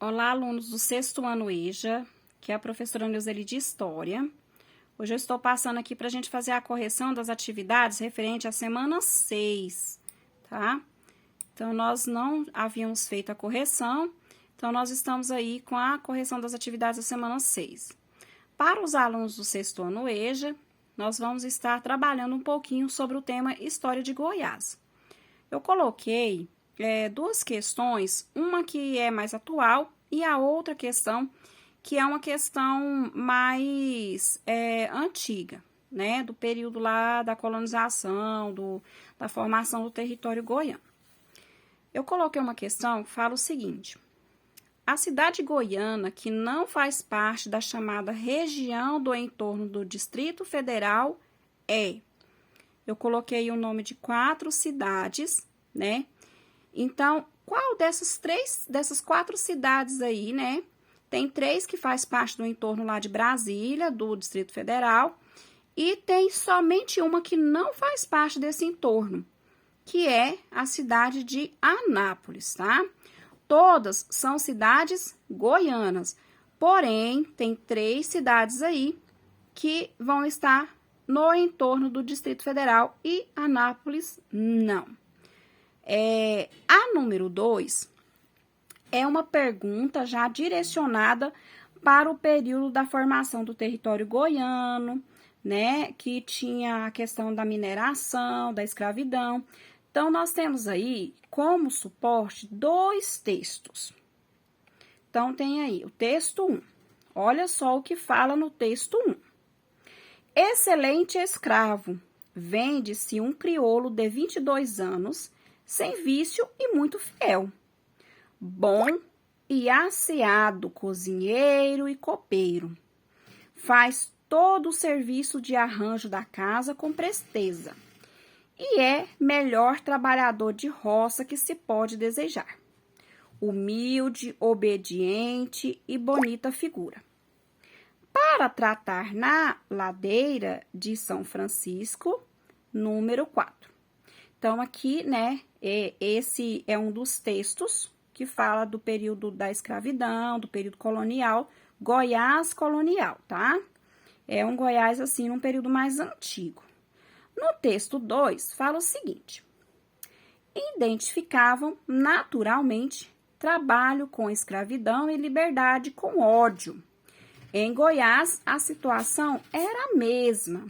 Olá, alunos do sexto ano EJA, que é a professora Neuzeli de História. Hoje eu estou passando aqui para a gente fazer a correção das atividades referente à semana 6, tá? Então, nós não havíamos feito a correção, então nós estamos aí com a correção das atividades da semana 6. Para os alunos do sexto ano EJA, nós vamos estar trabalhando um pouquinho sobre o tema História de Goiás. Eu coloquei duas questões, uma que é mais atual e a outra questão que é uma questão mais antiga, né, do período lá da colonização, da formação do território goiano. Eu coloquei uma questão que fala o seguinte: a cidade goiana, que não faz parte da chamada região do entorno do Distrito Federal, eu coloquei o nome de 4 cidades, né? Então, qual dessas 4 cidades aí, né? Tem 3 que faz parte do entorno lá de Brasília, do Distrito Federal, e tem somente uma que não faz parte desse entorno, que é a cidade de Anápolis, tá? Todas são cidades goianas, porém, tem 3 cidades aí que vão estar no entorno do Distrito Federal e Anápolis não. A número 2 é uma pergunta já direcionada para o período da formação do território goiano, né, que tinha a questão da mineração, da escravidão. Então, nós temos aí como suporte 2 textos. Então, tem aí o texto 1. Olha só o que fala no texto 1. Excelente escravo, vende-se um crioulo de 22 anos, sem vício e muito fiel. Bom e asseado cozinheiro e copeiro. Faz todo o serviço de arranjo da casa com presteza. E é melhor trabalhador de roça que se pode desejar. Humilde, obediente e bonita figura. Para tratar na ladeira de São Francisco, número 4. Então, aqui, né, esse é um dos textos que fala do período da escravidão, do período colonial, Goiás colonial, tá? É um Goiás, assim, num período mais antigo. No texto 2, fala o seguinte: identificavam naturalmente trabalho com escravidão e liberdade com ódio. Em Goiás, a situação era a mesma.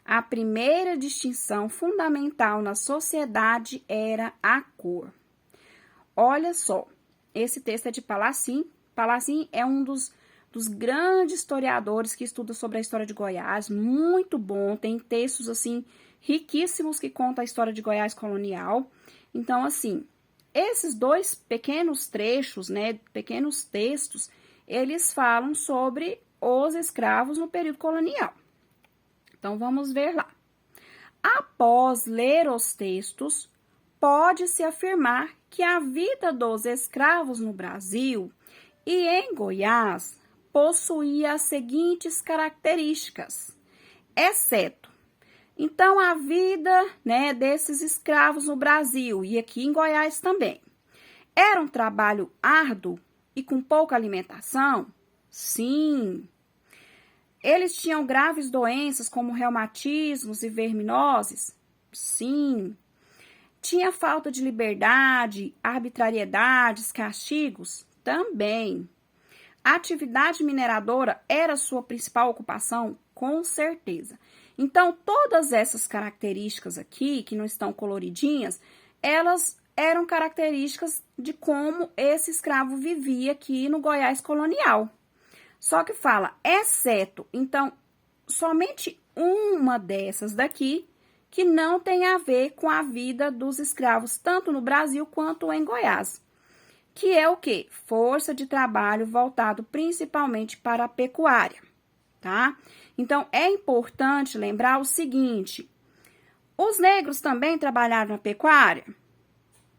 A primeira distinção fundamental na sociedade era a cor. Olha só, esse texto é de Palacim. Palacim é um dos grandes historiadores que estuda sobre a história de Goiás, muito bom, tem textos, assim, riquíssimos que contam a história de Goiás colonial. Então, assim, esses 2 pequenos trechos, né, pequenos textos, eles falam sobre os escravos no período colonial. Então, vamos ver lá. Após ler os textos, pode-se afirmar que a vida dos escravos no Brasil e em Goiás possuía as seguintes características, exceto, então, a vida, né, desses escravos no Brasil e aqui em Goiás também, era um trabalho árduo e com pouca alimentação? Sim. Eles tinham graves doenças como reumatismos e verminoses? Sim. Tinha falta de liberdade, arbitrariedades, castigos? Também. A atividade mineradora era sua principal ocupação? Com certeza. Então, todas essas características aqui, que não estão coloridinhas, elas eram características de como esse escravo vivia aqui no Goiás colonial. Só que fala, exceto, então, somente uma dessas daqui que não tem a ver com a vida dos escravos, tanto no Brasil quanto em Goiás. Que é o quê? Força de trabalho voltado principalmente para a pecuária, tá? Então, é importante lembrar o seguinte: os negros também trabalharam na pecuária?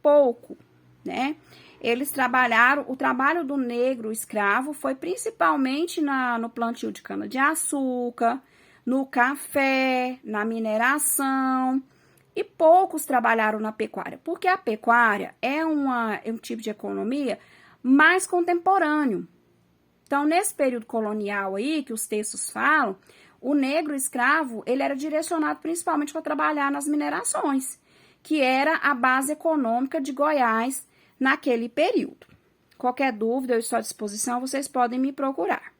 Pouco, né? Eles trabalharam, o trabalho do negro escravo foi principalmente no plantio de cana-de-açúcar, no café, na mineração, e poucos trabalharam na pecuária, porque a pecuária é um tipo de economia mais contemporâneo. Então, nesse período colonial aí, que os textos falam, o negro escravo, ele era direcionado principalmente para trabalhar nas minerações, que era a base econômica de Goiás naquele período. Qualquer dúvida, eu estou à disposição, vocês podem me procurar.